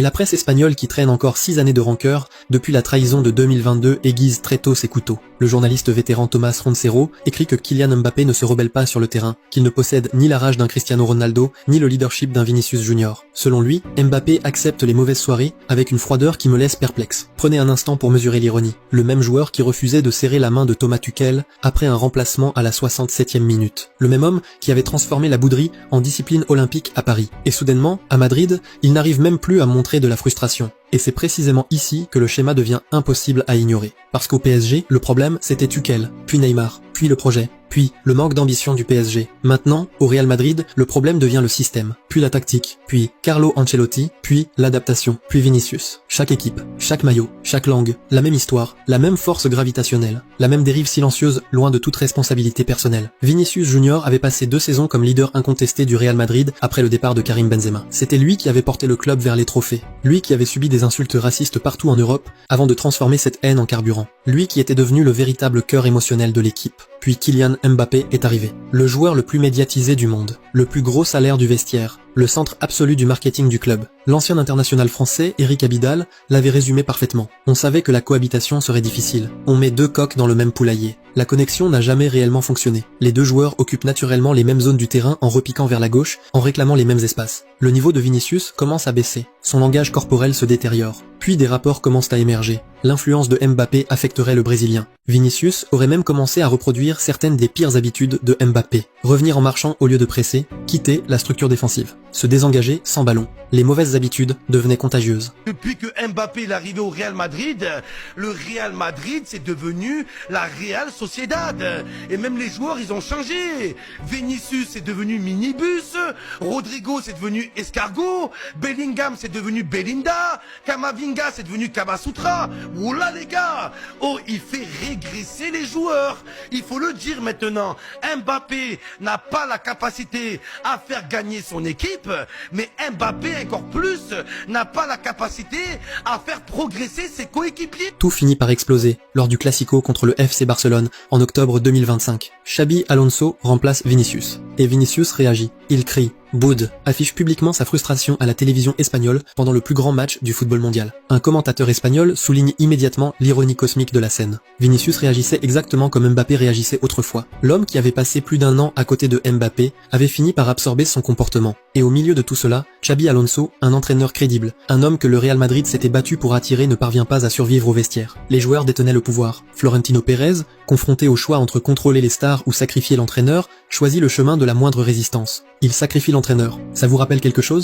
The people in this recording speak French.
Et la presse espagnole qui traîne encore 6 années de rancœur, depuis la trahison de 2022 aiguise très tôt ses couteaux. Le journaliste vétéran Thomas Roncero écrit que Kylian Mbappé ne se rebelle pas sur le terrain, qu'il ne possède ni la rage d'un Cristiano Ronaldo, ni le leadership d'un Vinicius Junior. Selon lui, Mbappé accepte les mauvaises soirées avec une froideur qui me laisse perplexe. Prenez un instant pour mesurer l'ironie. Le même joueur qui refusait de serrer la main de Thomas Tuchel après un remplacement à la 67e minute. Le même homme qui avait transformé la bouderie en discipline olympique à Paris. Et soudainement, à Madrid, il n'arrive même plus à montrer de la frustration. Et c'est précisément ici que le schéma devient impossible à ignorer. Parce qu'au PSG, le problème c'était Tuchel, puis Neymar, puis le projet, puis le manque d'ambition du PSG. Maintenant, au Real Madrid, le problème devient le système, puis la tactique, puis Carlo Ancelotti, puis l'adaptation, puis Vinicius. Chaque équipe, chaque maillot, chaque langue, la même histoire, la même force gravitationnelle, la même dérive silencieuse loin de toute responsabilité personnelle. Vinicius Junior avait passé 2 saisons comme leader incontesté du Real Madrid après le départ de Karim Benzema. C'était lui qui avait porté le club vers les trophées, lui qui avait subi des insultes racistes partout en Europe avant de transformer cette haine en carburant, lui qui était devenu le véritable cœur émotionnel de l'équipe. Puis Kylian Mbappé est arrivé, le joueur le plus médiatisé du monde, le plus gros salaire du vestiaire, le centre absolu du marketing du club. L'ancien international français, Eric Abidal, l'avait résumé parfaitement. On savait que la cohabitation serait difficile. On met 2 coqs dans le même poulailler. La connexion n'a jamais réellement fonctionné. Les 2 joueurs occupent naturellement les mêmes zones du terrain en repiquant vers la gauche, en réclamant les mêmes espaces. Le niveau de Vinicius commence à baisser. Son langage corporel se détériore. Puis des rapports commencent à émerger. L'influence de Mbappé affecterait le Brésilien. Vinicius aurait même commencé à reproduire certaines des pires habitudes de Mbappé. Revenir en marchant au lieu de presser, quitter la structure défensive, se désengager sans ballon. Les mauvaises habitudes devenaient contagieuses. Depuis que Mbappé est arrivé au Real Madrid, le Real Madrid c'est devenu la Real Sociedad. Et même les joueurs ils ont changé. Vinicius c'est devenu minibus, Rodrigo c'est devenu escargot, Bellingham c'est devenu Belinda, Kamavinga c'est devenu Kamasutra. Oula les gars, oh il fait régresser les joueurs. Il faut le dire maintenant, Mbappé n'a pas la capacité à faire gagner son équipe, mais Mbappé encore plus n'a pas la capacité à faire progresser ses coéquipiers. Tout finit par exploser lors du Classico contre le FC Barcelone en octobre 2025. Xabi Alonso remplace Vinicius. Et Vinicius réagit. Il crie, boude, affiche publiquement sa frustration à la télévision espagnole pendant le plus grand match du football mondial. Un commentateur espagnol souligne immédiatement l'ironie cosmique de la scène. Vinicius réagissait exactement comme Mbappé réagissait autrefois. L'homme qui avait passé plus d'1 an à côté de Mbappé avait fini par absorber son comportement. Et au milieu de tout cela, Xabi Alonso, un entraîneur crédible, un homme que le Real Madrid s'était battu pour attirer, ne parvient pas à survivre au vestiaire. Les joueurs détenaient le pouvoir. Florentino Pérez, confronté au choix entre contrôler les stars ou sacrifier l'entraîneur, choisit le chemin de la moindre résistance. Il sacrifie l'entraîneur. Ça vous rappelle quelque chose ?